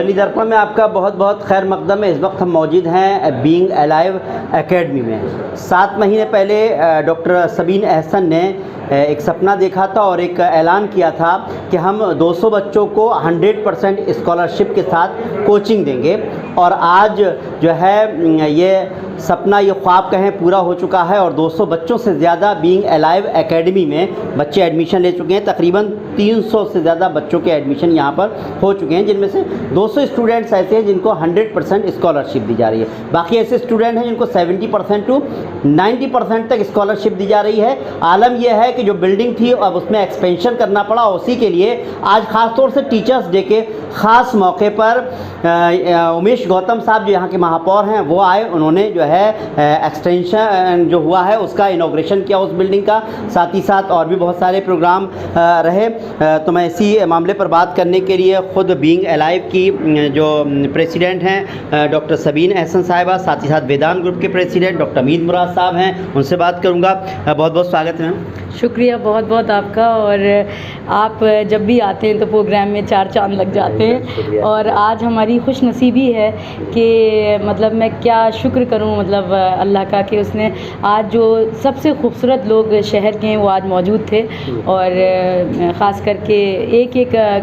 बरेली दर्पण में आपका बहुत बहुत खैर मकदम है। इस वक्त हम मौजूद हैं बीइंग अलाइव एकेडमी में। 7 महीने पहले डॉक्टर सबीन अहसन ने एक सपना देखा था और एक ऐलान किया था कि हम 200 बच्चों को 100% स्कॉलरशिप के साथ कोचिंग देंगे, और आज जो है ये सपना, ये ख्वाब कहें, पूरा हो चुका है और 200 बच्चों से ज़्यादा बीइंग अलाइव एकेडमी में बच्चे एडमिशन ले चुके हैं। तकरीबन 300 से ज़्यादा बच्चों के एडमिशन यहाँ पर हो चुके हैं, जिनमें से 200 स्टूडेंट्स ऐसे हैं जिनको 100% स्कॉलरशिप दी जा रही है। बाकी ऐसे स्टूडेंट हैं जिनको 70% टू 90% तक स्कॉलरशिप दी जा रही है। आलम यह है कि जो बिल्डिंग थी अब उसमें एक्सपेंशन करना पड़ा। उसी के लिए आज ख़ास तौर से टीचर्स डे के ख़ास मौके पर उमेश गौतम साहब जो यहाँ के महापौर हैं वो आए। उन्होंने जो है एक्सटेंशन जो हुआ है उसका इनॉग्रेशन किया उस बिल्डिंग का। साथ ही साथ और भी बहुत सारे प्रोग्राम रहे। तो मैं इसी मामले पर बात करने के लिए ख़ुद बीइंग अलाइव की जो प्रेसिडेंट हैं डॉक्टर सबीन अहसन साहिबा, साथ ही साथ वेदांत ग्रुप के प्रेसिडेंट डॉक्टर अमीद मुराद साहब हैं, उनसे बात करूँगा। बहुत बहुत स्वागत है। शुक्रिया बहुत बहुत आपका। और आप जब भी आते हैं तो प्रोग्राम में 4 चांद लग जाते हैं। और आज हमारी खुश नसीबी है कि मतलब मैं क्या शुक्र करूं मतलब अल्लाह का कि उसने आज जो सबसे खूबसूरत लोग शहर के हैं वो आज मौजूद थे। और ख़ास करके एक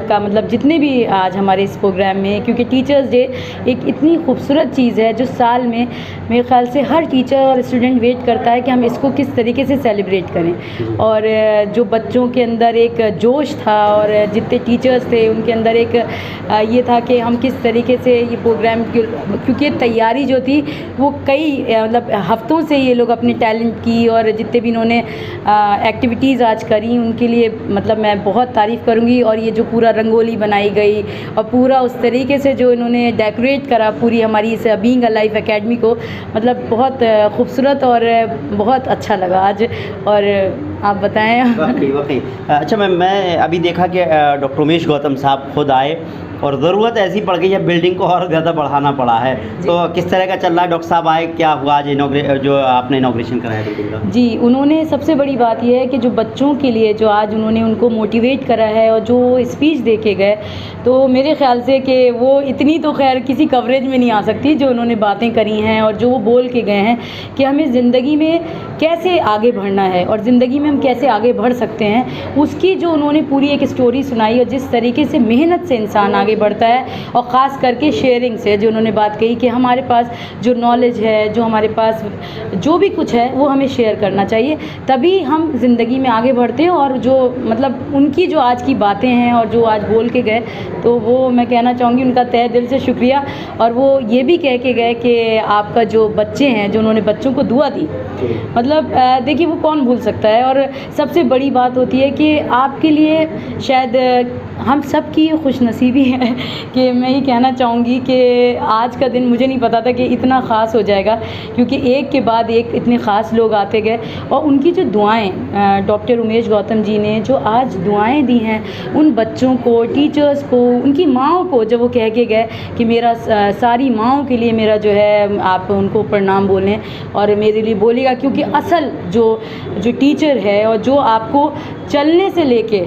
का मतलब जितने भी आज हमारे इस प्रोग्राम में, क्योंकि टीचर्स डे एक इतनी खूबसूरत चीज़ है जो साल में मेरे ख़्याल से हर टीचर और स्टूडेंट वेट करता है कि हम इसको किस तरीके से सेलिब्रेट करें। और जो बच्चों के अंदर एक जोश था और जितने टीचर्स थे उनके अंदर एक ये था कि हम किस तरीके से ये प्रोग्राम, क्योंकि तैयारी जो थी वो कई मतलब हफ्तों से ये लोग अपने टैलेंट की और जितने भी इन्होंने एक्टिविटीज़ आज करी उनके लिए मतलब मैं बहुत तारीफ़ करूँगी। और ये जो पूरा रंगोली बनाई गई और पूरा उस तरीके से जो इन्होंने डेकोरेट करा पूरी हमारी इस बीइंग अलाइव एकेडमी को, मतलब बहुत खूबसूरत और बहुत अच्छा लगा आज। और आप बताएं। वाकई अच्छा, मैं अभी देखा कि डॉक्टर उमेश गौतम साहब खुद आए और ज़रूरत ऐसी पड़ गई है, बिल्डिंग को और ज़्यादा बढ़ाना पड़ा है। तो किस तरह का चल रहा है? डॉक्टर साहब आए, क्या हुआ आज जो आपने इनॉग्रेशन कराया बिल्डिंग का? जी, उन्होंने सबसे बड़ी बात यह है कि जो बच्चों के लिए जो आज उन्होंने उनको मोटिवेट करा है और जो स्पीच दे के गए, तो मेरे ख़्याल से कि वो इतनी तो खैर किसी कवरेज में नहीं आ सकती जो उन्होंने बातें करी हैं और जो वो बोल के गए हैं कि हमें ज़िंदगी में कैसे आगे बढ़ना है और ज़िंदगी में हम कैसे आगे बढ़ सकते हैं। उसकी जो उन्होंने पूरी एक स्टोरी सुनाई और जिस तरीके से मेहनत से इंसान आगे बढ़ता है और ख़ास करके शेयरिंग से जो उन्होंने बात कही कि हमारे पास जो नॉलेज है, जो हमारे पास जो भी कुछ है वो हमें शेयर करना चाहिए, तभी हम ज़िंदगी में आगे बढ़ते हैं। और जो मतलब उनकी जो आज की बातें हैं और जो आज बोल के गए, तो वो मैं कहना चाहूँगी उनका तहे दिल से शुक्रिया। और वो ये भी कह के गए कि आपका जो बच्चे हैं, जो उन्होंने बच्चों को दुआ दी, मतलब देखिए वो कौन भूल सकता है। और सबसे बड़ी बात होती है कि आपके लिए शायद हम सब की खुश नसीबी है कि मैं ये कहना चाहूँगी कि आज का दिन मुझे नहीं पता था कि इतना ख़ास हो जाएगा, क्योंकि एक के बाद एक इतने ख़ास लोग आते गए। और उनकी जो दुआएं डॉक्टर उमेश गौतम जी ने जो आज दुआएं दी हैं उन बच्चों को, टीचर्स को, उनकी माँओं को, जब वो कह के गए कि मेरा सारी माँओं के लिए मेरा जो है आप उनको प्रणाम बोलें और मेरे लिए बोलेगा, क्योंकि असल जो टीचर है और जो आपको चलने से लेके,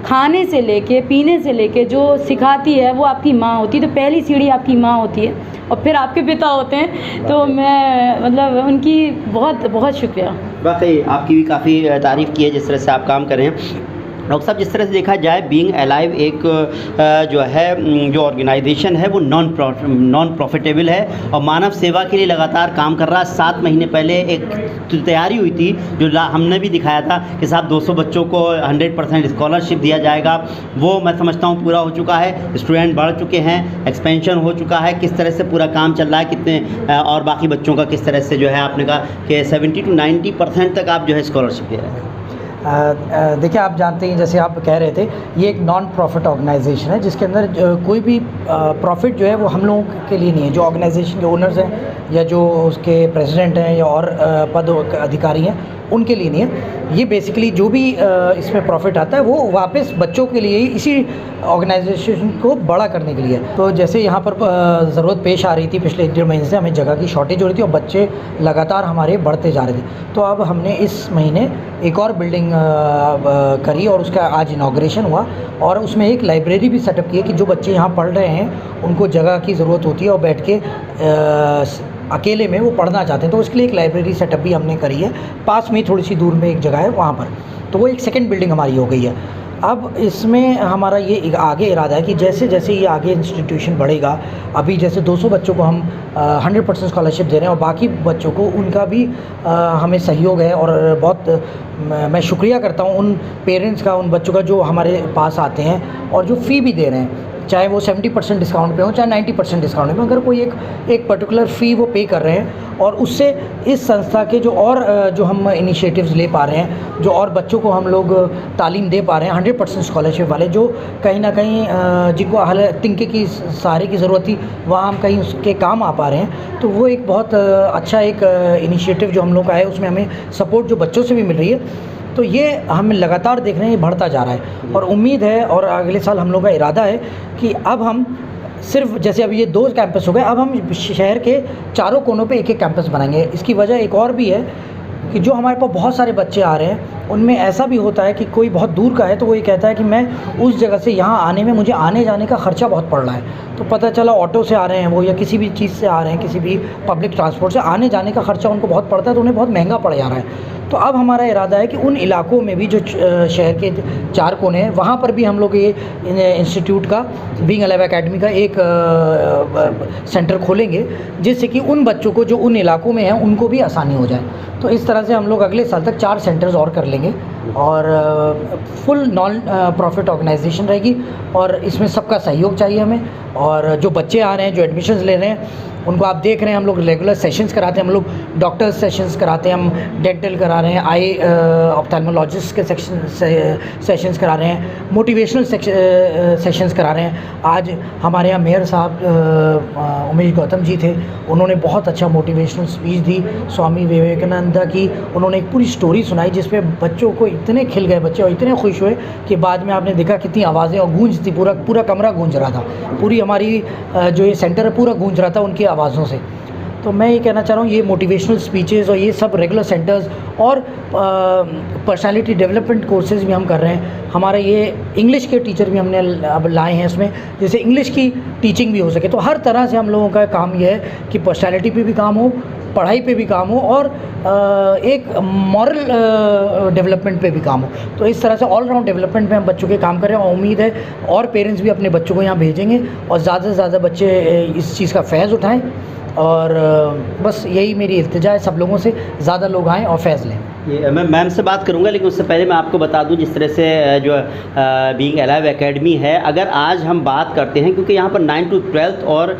खाने से लेके, पीने से लेके जो सिखाती है वो आपकी माँ होती है। तो पहली सीढ़ी आपकी माँ होती है और फिर आपके पिता होते हैं। तो मैं मतलब उनकी बहुत बहुत शुक्रिया। वाकई आपकी भी काफ़ी तारीफ़ की है जिस तरह से आप काम कर रहे हैं। डॉक्टर साहब, जिस तरह से देखा जाए बीइंग अलाइव एक जो है जो ऑर्गेनाइजेशन है वो नॉन प्रॉफिटेबल है और मानव सेवा के लिए लगातार काम कर रहा है। 7 महीने पहले एक तैयारी हुई थी जो हमने भी दिखाया था कि साहब 200 बच्चों को 100% स्कॉलरशिप दिया जाएगा। वो मैं समझता हूँ पूरा हो चुका है, स्टूडेंट बढ़ चुके हैं, एक्सपेंशन हो चुका है। किस तरह से पूरा काम चल रहा है, कितने और बाकी बच्चों का किस तरह से जो है आपने कहा कि 70 to 90% तक आप जो है स्कॉलरशिप दे रहे हैं? देखिए, आप जानते हैं जैसे आप कह रहे थे, ये एक नॉन प्रॉफिट ऑर्गेनाइजेशन है जिसके अंदर कोई भी प्रॉफिट जो है वो हम लोगों के लिए नहीं है। जो ऑर्गेनाइजेशन के ओनर्स हैं या जो उसके प्रेसिडेंट हैं या और पद अधिकारी हैं उनके लिए नहीं है। ये बेसिकली जो भी इसमें प्रॉफिट आता है वो वापस बच्चों के लिए ही, इसी ऑर्गेनाइजेशन को बड़ा करने के लिए है। तो जैसे यहाँ पर ज़रूरत पेश आ रही थी पिछले 1-1.5 महीने से, हमें जगह की शॉर्टेज हो रही थी और बच्चे लगातार हमारे बढ़ते जा रहे थे। तो अब हमने इस महीने एक और बिल्डिंग करी और उसका आज इनाग्रेशन हुआ, और उसमें एक लाइब्रेरी भी सेटअप की है कि जो बच्चे यहाँ पढ़ रहे हैं उनको जगह की ज़रूरत होती है और बैठ के अकेले में वो पढ़ना चाहते हैं, तो उसके लिए एक लाइब्रेरी सेटअप भी हमने करी है। पास में थोड़ी सी दूर में एक जगह है वहाँ पर, तो वो एक सेकेंड बिल्डिंग हमारी हो गई है। अब इसमें हमारा ये आगे इरादा है कि जैसे जैसे ये आगे इंस्टीट्यूशन बढ़ेगा, अभी जैसे 200 बच्चों को हम 100% स्कॉलरशिप दे रहे हैं और बाकी बच्चों को उनका भी हमें सहयोग है, और बहुत मैं शुक्रिया करता हूँ उन पेरेंट्स का, उन बच्चों का जो हमारे पास आते हैं और जो फ़ी भी दे रहे हैं, चाहे वो 70% डिस्काउंट पे हो चाहे 90% डिस्काउंट पे, अगर कोई एक पर्टिकुलर फ़ी वो पे कर रहे हैं और उससे इस संस्था के जो हम इनिशिएटिव्स ले पा रहे हैं, जो और बच्चों को हम लोग तालीम दे पा रहे हैं 100% स्कॉलरशिप वाले, जो कहीं ना कहीं जिनको हाल तिनके की सहारे की ज़रूरत थी वहाँ हम कहीं उसके काम आ पा रहे हैं, तो वो एक बहुत अच्छा एक इनिशिएटिव जो हम लोग का है, उसमें हमें सपोर्ट जो बच्चों से भी मिल रही है। तो ये हम लगातार देख रहे हैं, ये बढ़ता जा रहा है और उम्मीद है और अगले साल हम लोग का इरादा है कि अब हम सिर्फ जैसे अभी ये 2 कैंपस हो गए, अब हम शहर के चारों कोनों पे एक एक कैंपस बनाएंगे। इसकी वजह एक और भी है कि जो हमारे पास बहुत सारे बच्चे आ रहे हैं, उनमें ऐसा भी होता है कि कोई बहुत दूर का है तो वो ये कहता है कि मैं उस जगह से यहाँ आने में मुझे आने जाने का ख़र्चा बहुत पड़ रहा है, तो पता चला ऑटो से आ रहे हैं वो या किसी भी चीज़ से आ रहे हैं, किसी भी पब्लिक ट्रांसपोर्ट से आने जाने का ख़र्चा उनको बहुत पड़ता है, तो उन्हें बहुत महंगा पड़ जा रहा है। तो अब हमारा इरादा है कि उन इलाकों में भी जो शहर के 4 कोने हैं वहाँ पर भी हम लोग ये इंस्टीट्यूट का बीइंग अलाइव एकेडमी का एक सेंटर खोलेंगे, जिससे कि उन बच्चों को जो उन इलाकों में हैं उनको भी आसानी हो जाए। तो इस तरह से हम लोग अगले साल तक 4 सेंटर्स और कर लेंगे और फुल नॉन प्रॉफिट ऑर्गेनाइजेशन रहेगी, और इसमें सबका सहयोग चाहिए हमें। और जो बच्चे आ रहे हैं, जो एडमिशन्स ले रहे हैं, उनको आप देख रहे हैं हम लोग रेगुलर सेशंस कराते हैं, हम लोग डॉक्टर्स सेशंस कराते हैं, हम डेंटल करा रहे हैं, आई ऑप्थेल्मोलॉजिस्ट के सेशंस करा रहे हैं, मोटिवेशनल सेशंस करा रहे हैं। आज हमारे यहाँ मेयर साहब उमेश गौतम जी थे, उन्होंने बहुत अच्छा मोटिवेशनल स्पीच दी स्वामी विवेकानंद की। उन्होंने एक पूरी स्टोरी सुनाई जिसपे बच्चों को इतने खिल गए बच्चे और इतने खुश हुए कि बाद में आपने देखा कितनी आवाज़ें और गूंज थी, पूरा कमरा गूंज रहा था, पूरी हमारी जो ये सेंटर है पूरा गूंज रहा था उनकी आवाज़ों से। तो मैं ये कहना चाह रहा हूँ, ये मोटिवेशनल स्पीचेस और ये सब रेगुलर सेंटर्स और पर्सनालिटी डेवलपमेंट कोर्सेज भी हम कर रहे हैं। हमारे ये इंग्लिश के टीचर भी हमने अब लाए हैं इसमें, जैसे इंग्लिश की टीचिंग भी हो सके। तो हर तरह से हम लोगों का काम ये है कि पर्सनालिटी पे भी काम हो, पढ़ाई पे भी काम हो और एक मॉरल डेवलपमेंट पे भी काम हो। तो इस तरह से ऑल राउंड डेवलपमेंट में हम बच्चों के काम कर रहे हैं और उम्मीद है और पेरेंट्स भी अपने बच्चों को यहाँ भेजेंगे और ज़्यादा से ज़्यादा बच्चे इस चीज़ का फ़ैज़ उठाएं। और बस यही मेरी इल्तिजा है, सब लोगों से ज़्यादा लोग आएँ और फ़ैज़ लें। ये मैं मैम से बात करूंगा, लेकिन उससे पहले मैं आपको बता दूं जिस तरह से जो बीइंग अलाइव एकेडमी है, अगर आज हम बात करते हैं, क्योंकि यहाँ पर 9 to 12 और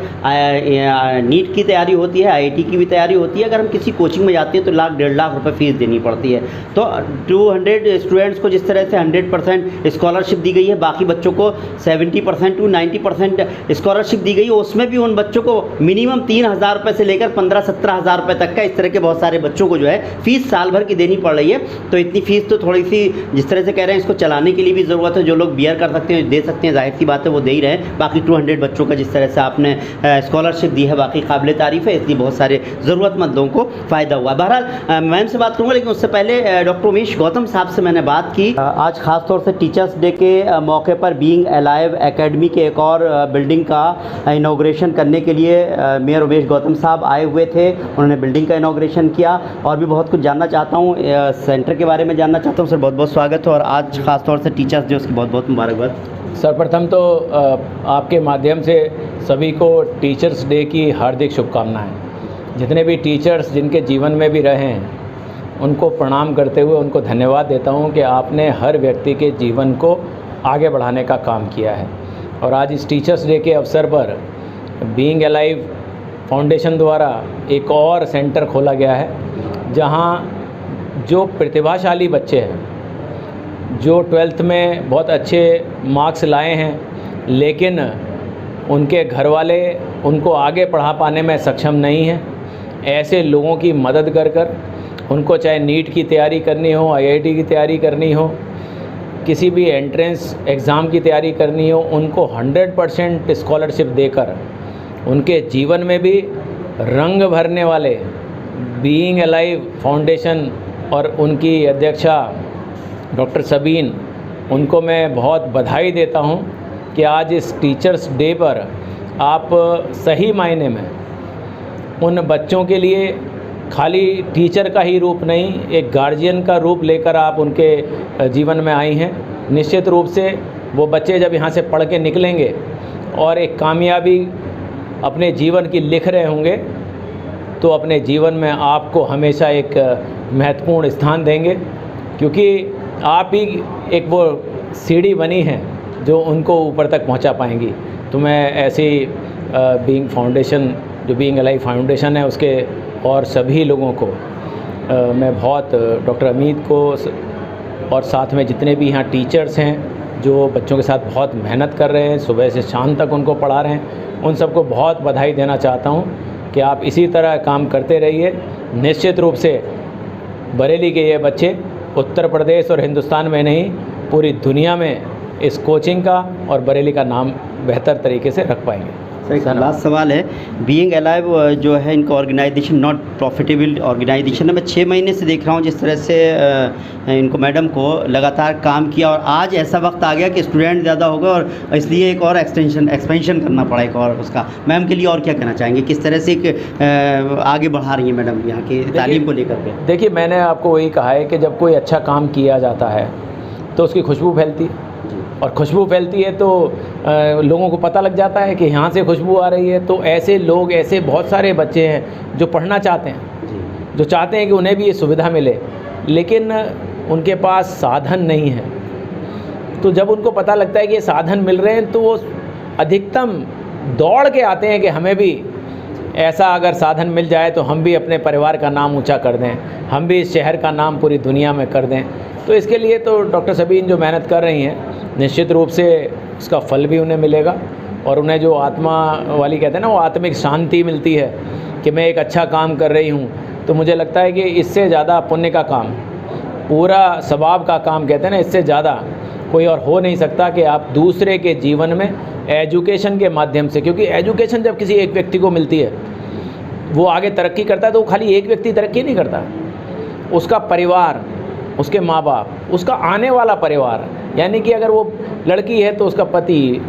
नीट की तैयारी होती है, IIT की भी तैयारी होती है। अगर हम किसी कोचिंग में जाते हैं तो 1.5 लाख रुपए फ़ीस देनी पड़ती है। तो 200 स्टूडेंट्स को जिस तरह से 100% स्कॉलरशिप दी गई है, बाकी बच्चों को 70% to 90% स्कॉलरशिप दी गई है, उसमें भी उन बच्चों को मिनिमम 3,000 रुपये से लेकर 15-17,000 रुपये तक का, इस तरह के बहुत सारे बच्चों को जो है फ़ीस साल भर की देनी पड़ रही है। तो इतनी फ़ीस तो थोड़ी सी जिस तरह से कह रहे हैं, इसको चलाने के लिए भी ज़रूरत है। जो लोग बियर कर सकते हैं दे सकते हैं, जाहिर सी बात है वो दे ही रहे हैं। बाकी 200 बच्चों का जिस तरह से आपने स्कॉलरशिप दी है, बाकी काबिल तारीफ़ है, इसलिए बहुत सारे ज़रूरतमंदों को फ़ायदा हुआ। बहरहाल मैम से बात करूँगा, लेकिन उससे पहले डॉक्टर उमेश गौतम साहब से मैंने बात की। आज ख़ास तौर से टीचर्स डे के मौके पर बीइंग अलाइव एकेडमी के एक और बिल्डिंग का इनॉग्रेशन करने के लिए मेयर उमेश गौतम साहब आए हुए थे। उन्होंने बिल्डिंग का इनॉग्रेशन किया और भी बहुत कुछ जानना चाहता हूँ, सेंटर के बारे में जानना चाहता हूँ। सर बहुत बहुत स्वागत है और आज ख़ास तौर से टीचर्स डे, उसकी बहुत बहुत मुबारकबाद। सर्वप्रथम तो आपके माध्यम से सभी को टीचर्स डे की हार्दिक शुभकामनाएं। जितने भी टीचर्स जिनके जीवन में भी रहे हैं उनको प्रणाम करते हुए उनको धन्यवाद देता हूं कि आपने हर व्यक्ति के जीवन को आगे बढ़ाने का काम किया है। और आज इस टीचर्स डे के अवसर पर बीइंग अलाइव फाउंडेशन द्वारा एक और सेंटर खोला गया है, जहां जो प्रतिभाशाली बच्चे हैं, जो 12th में बहुत अच्छे मार्क्स लाए हैं, लेकिन उनके घर वाले उनको आगे पढ़ा पाने में सक्षम नहीं हैं, ऐसे लोगों की मदद कर कर उनको चाहे नीट की तैयारी करनी हो, IIT की तैयारी करनी हो, किसी भी एंट्रेंस एग्ज़ाम की तैयारी करनी हो, उनको 100% स्कॉलरशिप देकर उनके जीवन में भी रंग भरने वाले बीइंग अलाइव फाउंडेशन और उनकी अध्यक्षा डॉक्टर सबीन, उनको मैं बहुत बधाई देता हूँ कि आज इस टीचर्स डे पर आप सही मायने में उन बच्चों के लिए खाली टीचर का ही रूप नहीं, एक गार्जियन का रूप लेकर आप उनके जीवन में आई हैं। निश्चित रूप से वो बच्चे जब यहाँ से पढ़ के निकलेंगे और एक कामयाबी अपने जीवन की लिख रहे होंगे तो अपने जीवन में आपको हमेशा एक महत्वपूर्ण स्थान देंगे, क्योंकि आप ही एक वो सीढ़ी बनी है जो उनको ऊपर तक पहुंचा पाएंगी। तो मैं ऐसी बीइंग फाउंडेशन, जो बीइंग अलाइव फाउंडेशन है, उसके और सभी लोगों को मैं बहुत, डॉक्टर अमीद को और साथ में जितने भी यहाँ टीचर्स हैं जो बच्चों के साथ बहुत मेहनत कर रहे हैं, सुबह से शाम तक उनको पढ़ा रहे हैं, उन सबको बहुत बधाई देना चाहता हूँ कि आप इसी तरह काम करते रहिए। निश्चित रूप से बरेली के ये बच्चे उत्तर प्रदेश और हिंदुस्तान में नहीं, पूरी दुनिया में इस कोचिंग का और बरेली का नाम बेहतर तरीके से रख पाएंगे। एक लास्ट सवाल है, बीइंग अलाइव जो है इनका ऑर्गेनाइजेशन नॉट प्रॉफिटेबल ऑर्गेनाइजेशन है। मैं 6 महीने से देख रहा हूँ जिस तरह से इनको मैडम को लगातार काम किया, और आज ऐसा वक्त आ गया कि स्टूडेंट ज़्यादा हो गए और इसलिए एक और एक्सपेंशन करना पड़ा एक और उसका। मैम के लिए और क्या कहना चाहेंगे, किस तरह से आगे बढ़ा रही हैं मैडम यहाँ की तालीम को लेकर के? देखिए, मैंने आपको वही कहा है कि जब कोई अच्छा काम किया जाता है तो उसकी खुशबू फैलती है, और खुशबू फैलती है तो लोगों को पता लग जाता है कि यहाँ से खुशबू आ रही है। तो ऐसे लोग, ऐसे बहुत सारे बच्चे हैं जो पढ़ना चाहते हैं, जो चाहते हैं कि उन्हें भी ये सुविधा मिले, लेकिन उनके पास साधन नहीं है। तो जब उनको पता लगता है कि ये साधन मिल रहे हैं तो वो अधिकतम दौड़ के आते हैं कि हमें भी ऐसा अगर साधन मिल जाए तो हम भी अपने परिवार का नाम ऊंचा कर दें, हम भी इस शहर का नाम पूरी दुनिया में कर दें। तो इसके लिए तो डॉक्टर सबीन जो मेहनत कर रही हैं, निश्चित रूप से उसका फल भी उन्हें मिलेगा, और उन्हें जो आत्मा वाली कहते हैं ना, वो आत्मिक शांति मिलती है कि मैं एक अच्छा काम कर रही हूँ। तो मुझे लगता है कि इससे ज़्यादा पुण्य का काम, पूरा सवाब का काम कहते हैं ना, इससे ज़्यादा कोई और हो नहीं सकता कि आप दूसरे के जीवन में एजुकेशन के माध्यम से, क्योंकि एजुकेशन जब किसी एक व्यक्ति को मिलती है वो आगे तरक्की करता है, तो वो खाली एक व्यक्ति तरक्की नहीं करता, उसका परिवार, उसके माँ बाप, उसका आने वाला परिवार, यानी कि अगर वो लड़की है तो उसका पति,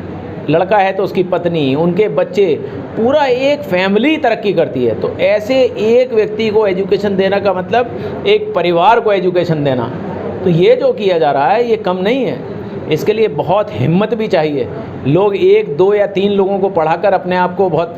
लड़का है तो उसकी पत्नी, उनके बच्चे, पूरा एक फैमिली तरक्की करती है। तो ऐसे एक व्यक्ति को एजुकेशन देना का मतलब एक परिवार को एजुकेशन देना। तो ये जो किया जा रहा है ये कम नहीं है, इसके लिए बहुत हिम्मत भी चाहिए। लोग 1, 2 या 3 लोगों को पढ़ाकर अपने आप को बहुत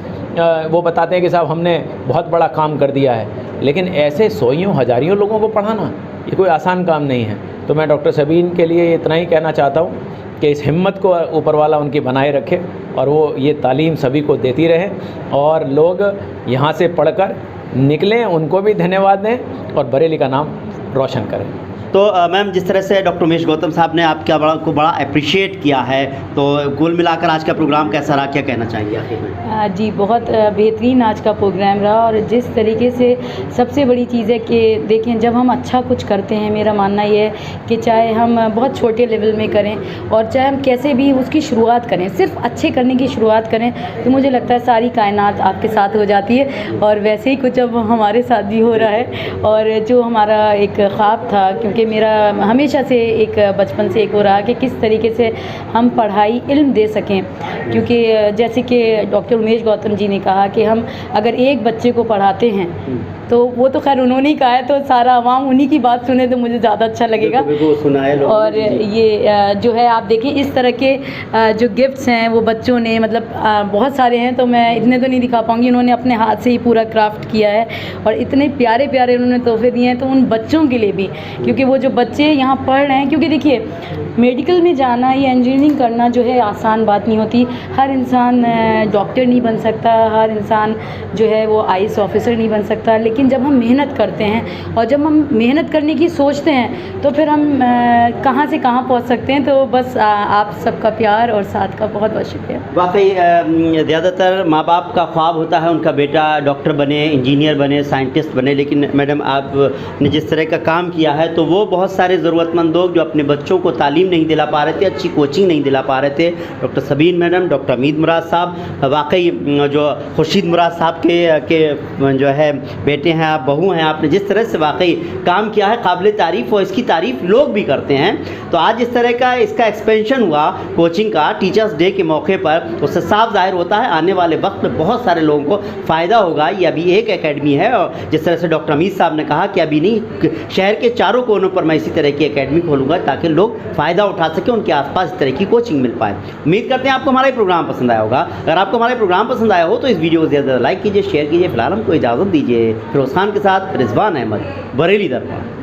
वो बताते हैं कि साहब हमने बहुत बड़ा काम कर दिया है, लेकिन ऐसे सौयों हजारियों लोगों को पढ़ाना ये कोई आसान काम नहीं है। तो मैं डॉक्टर सबीन के लिए इतना ही कहना चाहता हूँ कि इस हिम्मत को ऊपर वाला उनकी बनाए रखे, और वो ये तालीम सभी को देती रहे, और लोग यहाँ से पढ़कर निकलें, उनको भी धन्यवाद दें और बरेली का नाम रोशन करें। तो मैम, जिस तरह से डॉक्टर उमेश गौतम साहब ने आपका बड़ा अप्रिशिएट किया है, तो कुल मिलाकर आज का प्रोग्राम कैसा रहा, क्या कहना चाहेंगे आखिर में? जी, बहुत बेहतरीन आज का प्रोग्राम रहा, और जिस तरीके से सबसे बड़ी चीज़ है कि देखें, जब हम अच्छा कुछ करते हैं, मेरा मानना ये है कि चाहे हम बहुत छोटे लेवल में करें और चाहे हम कैसे भी उसकी शुरुआत करें, सिर्फ अच्छे करने की शुरुआत करें, तो मुझे लगता है सारी कायनात आपके साथ हो जाती है। और वैसे ही कुछ अब हमारे साथ भी हो रहा है, और जो हमारा एक ख्वाब था, क्योंकि मेरा हमेशा से एक बचपन से एक हो रहा कि किस तरीके से हम पढ़ाई इल्म दे सकें, क्योंकि जैसे कि डॉक्टर उमेश गौतम जी ने कहा कि हम अगर एक बच्चे को पढ़ाते हैं तो वो तो खैर उन्होंने ही कहा है, तो सारा आवाम उन्हीं की बात सुने तो मुझे ज़्यादा अच्छा लगेगा। और ये जो है आप देखिए इस तरह के जो गिफ्ट्स हैं वो बच्चों ने, मतलब बहुत सारे हैं, तो मैं इतने तो नहीं दिखा पाऊँगी, उन्होंने अपने हाथ से ही पूरा क्राफ्ट किया है और इतने प्यारे प्यारे उन्होंने तोहफे दिए हैं। तो उन बच्चों के लिए भी, क्योंकि वो जो बच्चे यहाँ पढ़ रहे हैं, क्योंकि देखिए मेडिकल में जाना या इंजीनियरिंग करना जो है आसान बात नहीं होती, हर इंसान डॉक्टर नहीं बन सकता, हर इंसान जो है वो आईएएस ऑफिसर नहीं बन सकता, लेकिन जब हम मेहनत करते हैं और जब हम मेहनत करने की सोचते हैं तो फिर हम कहाँ से कहाँ पहुँच सकते हैं। तो बस आप सबका प्यार और साथ का बहुत बहुत शुक्रिया। वाकई ज़्यादातर माँ बाप का ख्वाब होता है उनका बेटा डॉक्टर बने, इंजीनियर बने, साइंटिस्ट बने, लेकिन मैडम आपने जिस तरह का काम किया है तो वो बहुत सारे ज़रूरतमंद लोग जो अपने बच्चों को तालीम नहीं दिला पा रहे थे, अच्छी कोचिंग नहीं दिला पा रहे थे, डॉक्टर सबीन मैडम, डॉक्टर अमीद मुराद साहब, वाकई जो खुर्शीद मुराद साहब के जो है बेटे बेटे हैं, आप बहू हैं, आपने जिस तरह से वाकई काम किया है काबिल तारीफ़, और इसकी तारीफ़ लोग भी करते हैं। तो आज इस तरह का इसका एक्सपेंशन हुआ कोचिंग का टीचर्स डे के मौके पर, उससे साफ जाहिर होता है आने वाले वक्त में बहुत सारे लोगों को फ़ायदा होगा। ये अभी एक एकेडमी है, और जिस तरह से डॉक्टर अमीर साहब ने कहा कि अभी नहीं, शहर के चारों कोनों पर मैं इसी तरह की एकेडमी खोलूँगा ताकि लोग फ़ायदा उठा सकें, उनके आसपास इस तरह की कोचिंग मिल पाए। उम्मीद करते हैं आपको हमारा ये प्रोग्राम पसंद आया होगा। अगर आपको हमारा प्रोग्राम पसंद आया हो तो इस वीडियो को ज़्यादा लाइक कीजिए, शेयर कीजिए। फिलहाल हमको इजाज़त दीजिए। फिरोज़ खान के साथ रिजवान अहमद, बरेली दरबार।